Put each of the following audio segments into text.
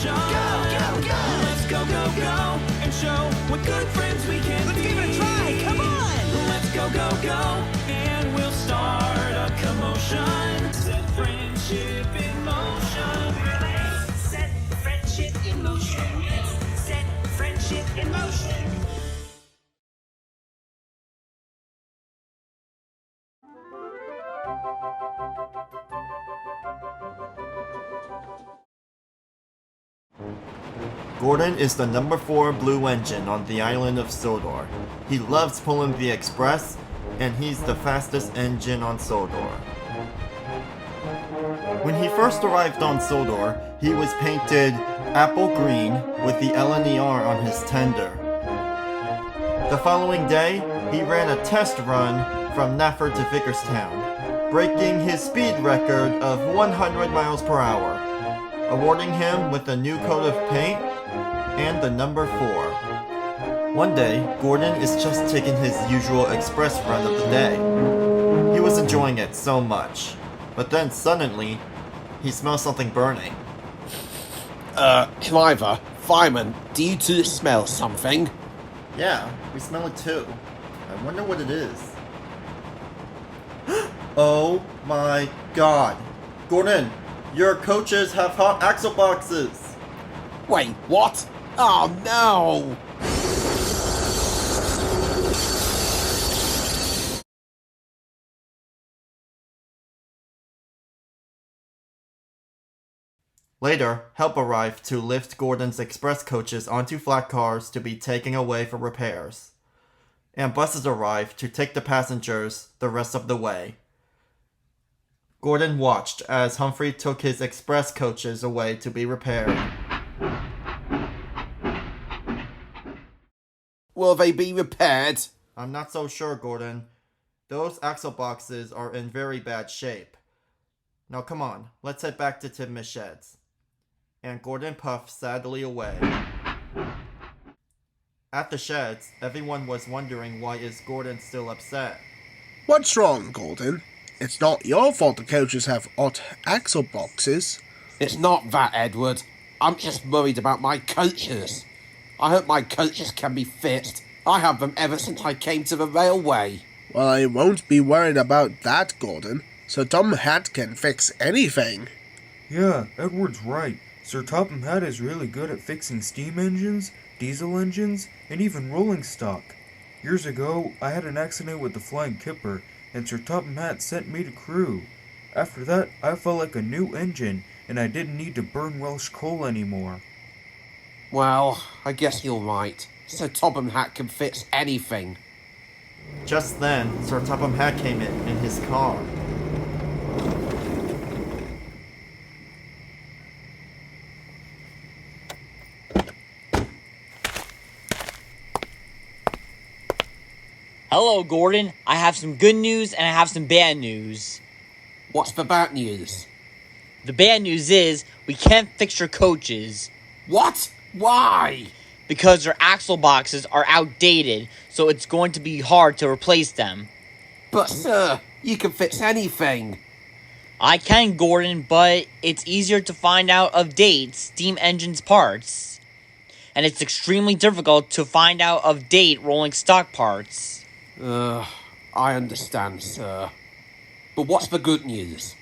commotion. Let's go, go, go, and show what good friends we can be. Let's give it a try, come on! Let's go, go, go, and we'll start a commotion. Set friendship in motion. Set friendship in motion. Set friendship in motion. Gordon is the number 4 blue engine on the island of Sodor. He loves pulling the express, and he's the fastest engine on Sodor. When he first arrived on Sodor, he was painted apple green with the LNER on his tender. The following day, he ran a test run from Nafford to Vickerstown, breaking his speed record of 100 miles per hour, awarding him with a new coat of paint and the number 4. One day, Gordon is just taking his usual express run of the day. He was enjoying it so much, but then suddenly, he smells something burning. Cliver, Fireman, do you two smell something? Yeah, we smell it too. I wonder what it is. Oh my god. Gordon, your coaches have hot axle boxes! Wait, what? Oh no! Later, help arrived to lift Gordon's express coaches onto flat cars to be taken away for repairs. And buses arrived to take the passengers the rest of the way. Gordon watched as Humphrey took his express coaches away to be repaired. Will they be repaired? I'm not so sure, Gordon. Those axle boxes are in very bad shape. Now come on, let's head back to Tidmouth Sheds. And Gordon puffed sadly away. At the sheds, everyone was wondering why is Gordon still upset. What's wrong, Gordon? It's not your fault the coaches have hot axle boxes. It's not that, Edward. I'm just worried about my coaches. I hope my coaches can be fixed. I have them ever since I came to the railway. Well, I won't be worried about that, Gordon. Sir Topham Hatt can fix anything. Yeah, Edward's right. Sir Topham Hatt is really good at fixing steam engines, diesel engines, and even rolling stock. Years ago, I had an accident with the Flying Kipper, and Sir Topham Hatt sent me to crew. After that, I felt like a new engine, and I didn't need to burn Welsh coal anymore. Well, I guess you're right. Sir Topham Hatt can fix anything. Just then, Sir Topham Hatt came in his car. Hello, Gordon. I have some good news and I have some bad news. What's the bad news? The bad news is we can't fix your coaches. What? Why? Because their axle boxes are outdated, so it's going to be hard to replace them. But, sir, you can fix anything. I can, Gordon, but it's easier to find out of date steam engines parts. And it's extremely difficult to find out of date rolling stock parts. I understand, sir. But what's the good news?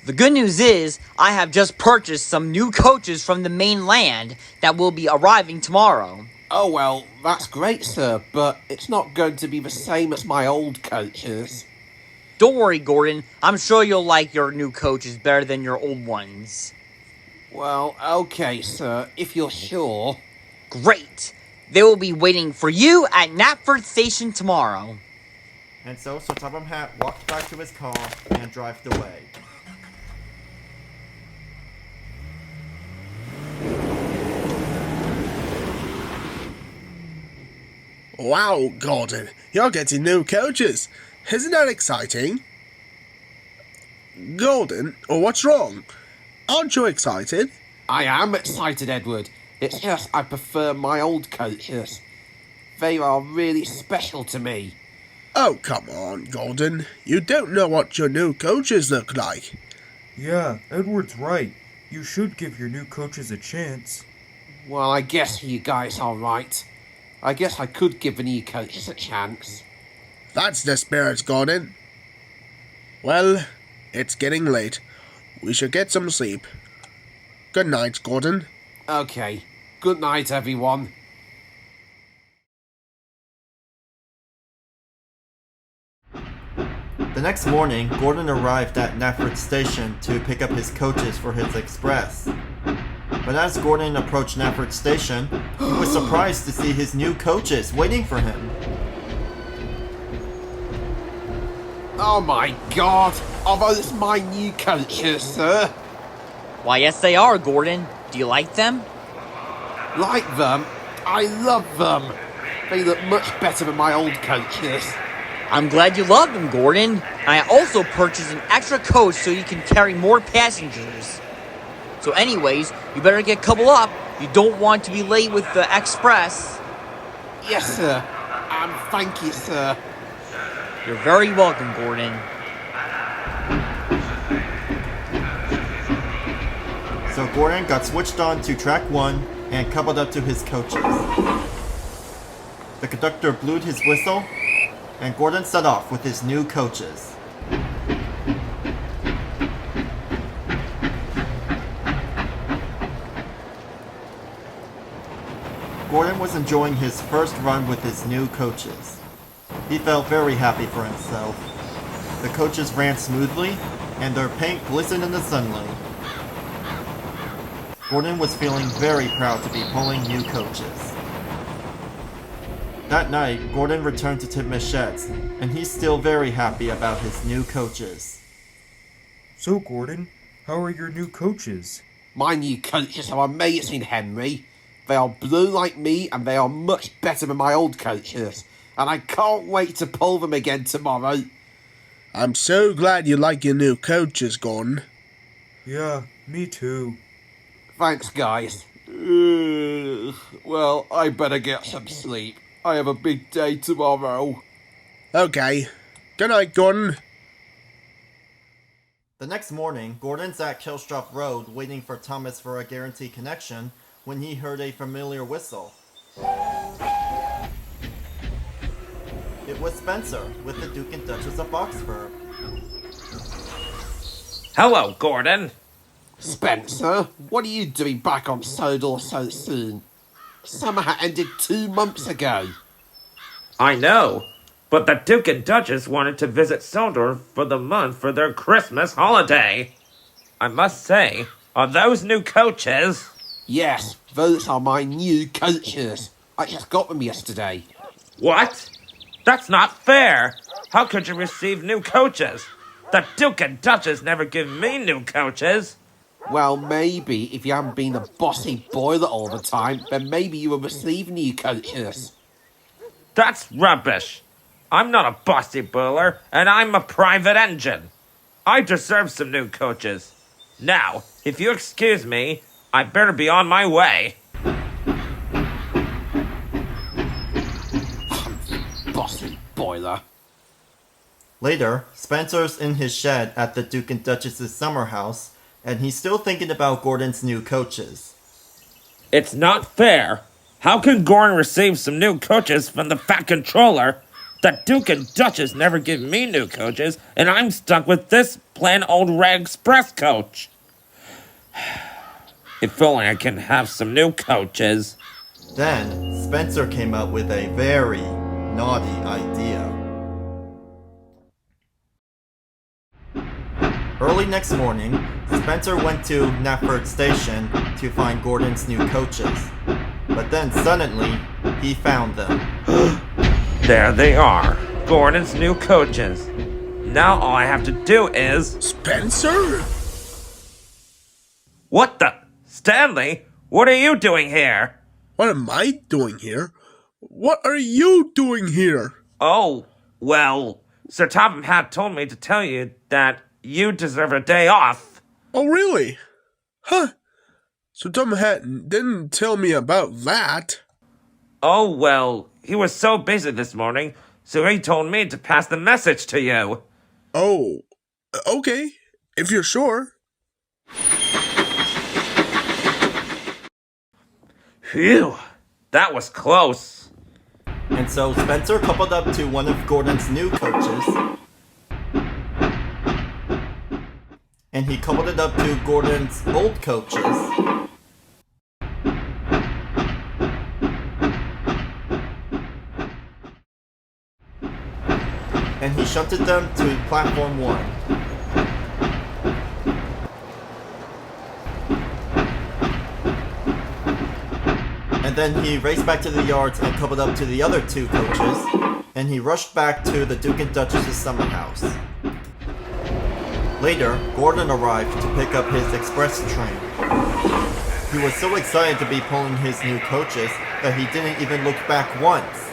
The good news is, I have just purchased some new coaches from the mainland that will be arriving tomorrow. Oh, well, that's great, sir, but it's not going to be the same as my old coaches. Don't worry, Gordon. I'm sure you'll like your new coaches better than your old ones. Well, okay, sir, if you're sure. Great! They will be waiting for you at Knapford Station tomorrow. And so Sir Topham Hatt walked back to his car and drove away. Wow, Gordon, you're getting new coaches. Isn't that exciting? Gordon, what's wrong? Aren't you excited? I am excited, Edward. It's just I prefer my old coaches. They are really special to me. Oh, come on, Gordon. You don't know what your new coaches look like. Yeah, Edward's right. You should give your new coaches a chance. Well, I guess you guys are right. I guess I could give the new coaches a chance. That's the spirit, Gordon. Well, it's getting late. We should get some sleep. Good night, Gordon. Okay, good night, everyone. The next morning, Gordon arrived at Nafford Station to pick up his coaches for his express. But as Gordon approached Nafford Station, he was surprised to see his new coaches waiting for him. Oh my god, are those my new coaches, sir? Why, yes they are, Gordon. Do you like them? Like them? I love them. They look much better than my old coaches. I'm glad you love them, Gordon. I also purchased an extra coach so you can carry more passengers. So anyways, you better get coupled up. You don't want to be late with the express. Yes, sir. Thank you, sir. You're very welcome, Gordon. So Gordon got switched on to track 1 and coupled up to his coaches. The conductor blew his whistle, and Gordon set off with his new coaches. Gordon was enjoying his first run with his new coaches. He felt very happy for himself. The coaches ran smoothly, and their paint glistened in the sunlight. Gordon was feeling very proud to be pulling new coaches. That night, Gordon returned to Titmichette's, and he's still very happy about his new coaches. So, Gordon, how are your new coaches? My new coaches are amazing, Henry. They are blue like me, and they are much better than my old coaches. And I can't wait to pull them again tomorrow. I'm so glad you like your new coaches, Gordon. Yeah, me too. Thanks, guys. Well, I better get some sleep. I have a big day tomorrow. Okay. Good night, Gordon. The next morning, Gordon's at Killstrop Road waiting for Thomas for a guaranteed connection when he heard a familiar whistle. It was Spencer with the Duke and Duchess of Oxford. Hello, Gordon. Spencer, what are you doing back on Sodor so soon? Summer had ended 2 months ago. I know, but the Duke and Duchess wanted to visit Sodor for the month for their Christmas holiday. I must say, are those new coaches? Yes, those are my new coaches. I just got them yesterday. What? That's not fair. How could you receive new coaches? The Duke and Duchess never give me new coaches. Well, maybe if you haven't been a bossy boiler all the time, then maybe you will receive new coaches. That's rubbish. I'm not a bossy boiler, and I'm a private engine. I deserve some new coaches. Now, if you excuse me, I better be on my way. Bossy boiler. Later, Spencer's in his shed at the Duke and Duchess's summer house, and he's still thinking about Gordon's new coaches. It's not fair. How can Gordon receive some new coaches from the Fat Controller? The Duke and Duchess never give me new coaches, and I'm stuck with this plain old Red Express coach. If only I can have some new coaches. Then, Spencer came up with a very naughty idea. Early next morning, Spencer went to Nafford Station to find Gordon's new coaches. But then suddenly, he found them. There they are, Gordon's new coaches. Now all I have to do is... Spencer? What the... Stanley, what are you doing here? What am I doing here? What are you doing here? Oh, well, Sir Topham Hatt told me to tell you that you deserve a day off. Oh, really? Huh. So Sir Topham Hatt didn't tell me about that. Oh, well, he was so busy this morning, so he told me to pass the message to you. Oh, okay. If you're sure. Phew, that was close. And so Spencer coupled up to one of Gordon's new coaches, and he coupled it up to Gordon's old coaches. And he shunted them to platform 1. And then he raced back to the yards and coupled up to the other 2 coaches, and he rushed back to the Duke and Duchess's summer house. Later, Gordon arrived to pick up his express train. He was so excited to be pulling his new coaches that he didn't even look back once.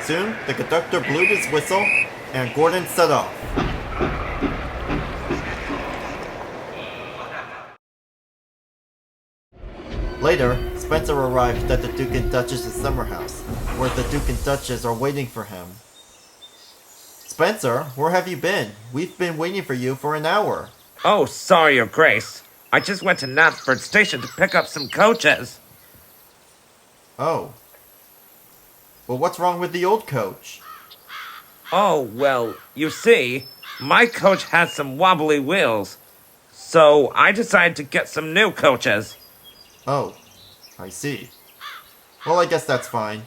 Soon, the conductor blew his whistle, and Gordon set off. Later, Spencer arrived at the Duke and Duchess's summer house, where the Duke and Duchess are waiting for him. Spencer, where have you been? We've been waiting for you for an hour. Oh, sorry, Your Grace. I just went to Knapford Station to pick up some coaches. Oh. Well, what's wrong with the old coach? Oh, well, you see, my coach had some wobbly wheels. So I decided to get some new coaches. Oh, I see. Well, I guess that's fine.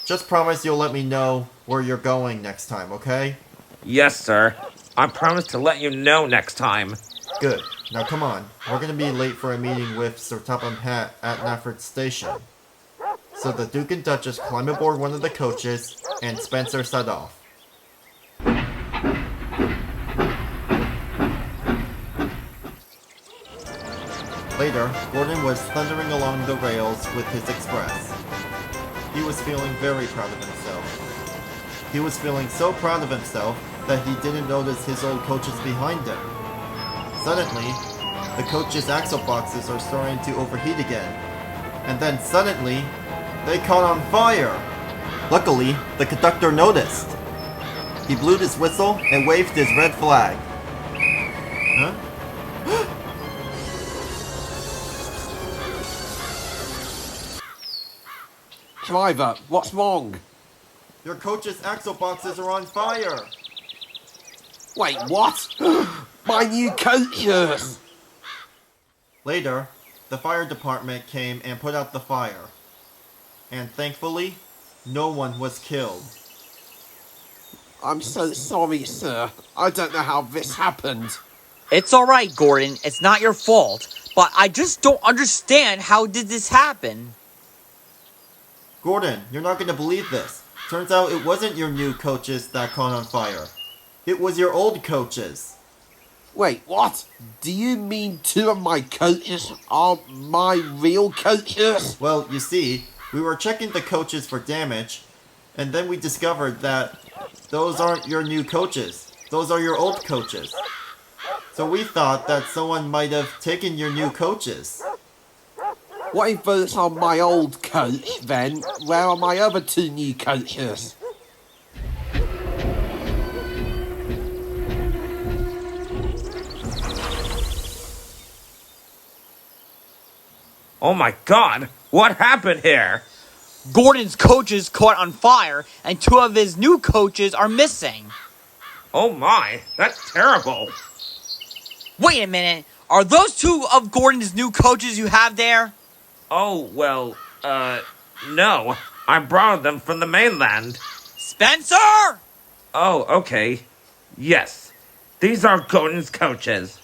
Just promise you'll let me know where you're going next time, okay? Yes, sir. I promise to let you know next time. Good. Now come on. We're gonna be late for a meeting with Sir Topham Hatt at Knapford Station. So the Duke and Duchess climb aboard one of the coaches, and Spencer set off. Later, Gordon was thundering along the rails with his express. He was feeling very proud of himself. He was feeling so proud of himself that he didn't notice his old coaches behind him. Suddenly, the coach's axle boxes are starting to overheat again. And then suddenly, they caught on fire! Luckily, the conductor noticed. He blew his whistle and waved his red flag. Huh? Driver, what's wrong? Your coach's axle boxes are on fire! Wait, what? My new coaches! Later, the fire department came and put out the fire. And thankfully, no one was killed. I'm so sorry, sir. I don't know how this happened. It's alright, Gordon. It's not your fault. But I just don't understand how did this happen. Gordon, you're not going to believe this. Turns out it wasn't your new coaches that caught on fire. It was your old coaches. Wait, what? Do you mean 2 of my coaches are my real coaches? Well, you see, we were checking the coaches for damage, and then we discovered that those aren't your new coaches. Those are your old coaches. So we thought that someone might have taken your new coaches. What if those are my old coach, then? Where are my other 2 new coaches? Oh my god, what happened here? Gordon's coaches caught on fire, and 2 of his new coaches are missing. Oh my, that's terrible. Wait a minute. Are those 2 of Gordon's new coaches you have there? Oh, well, no. I borrowed them from the mainland. Spencer! Oh, okay. Yes, these are Gordon's coaches.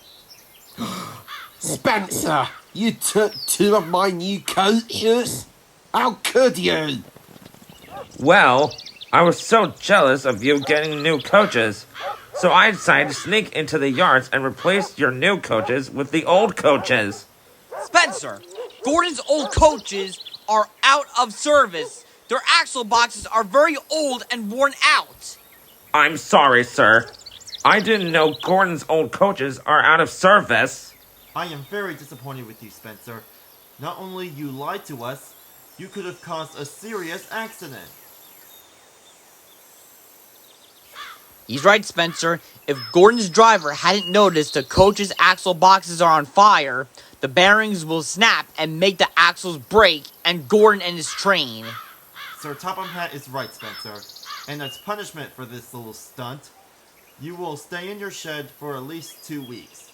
Spencer, you took 2 of my new coaches? How could you? Well, I was so jealous of you getting new coaches, so I decided to sneak into the yards and replace your new coaches with the old coaches. Spencer, Gordon's old coaches are out of service. Their axle boxes are very old and worn out. I'm sorry, sir. I didn't know Gordon's old coaches are out of service. I am very disappointed with you, Spencer. Not only you lied to us, you could have caused a serious accident. He's right, Spencer. If Gordon's driver hadn't noticed the coach's axle boxes are on fire, the bearings will snap and make the axles break, and Gordon and his train. Sir Topham Hatt is right, Spencer. And as punishment for this little stunt, you will stay in your shed for at least 2 weeks.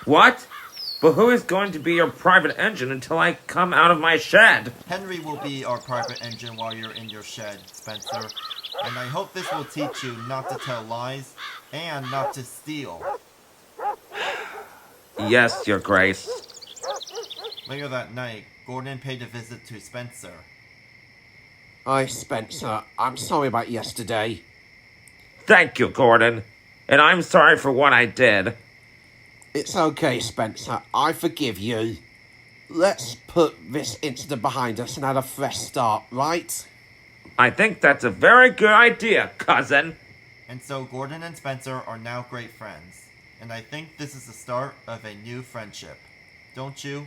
What? But who is going to be your private engine until I come out of my shed? Henry will be our private engine while you're in your shed, Spencer. And I hope this will teach you not to tell lies and not to steal. Yes, Your Grace. Later that night, Gordon paid a visit to Spencer. Hi, Spencer. I'm sorry about yesterday. Thank you, Gordon. And I'm sorry for what I did. It's okay, Spencer. I forgive you. Let's put this incident behind us and have a fresh start, right? I think that's a very good idea, cousin. And so Gordon and Spencer are now great friends. And I think this is the start of a new friendship. Don't you?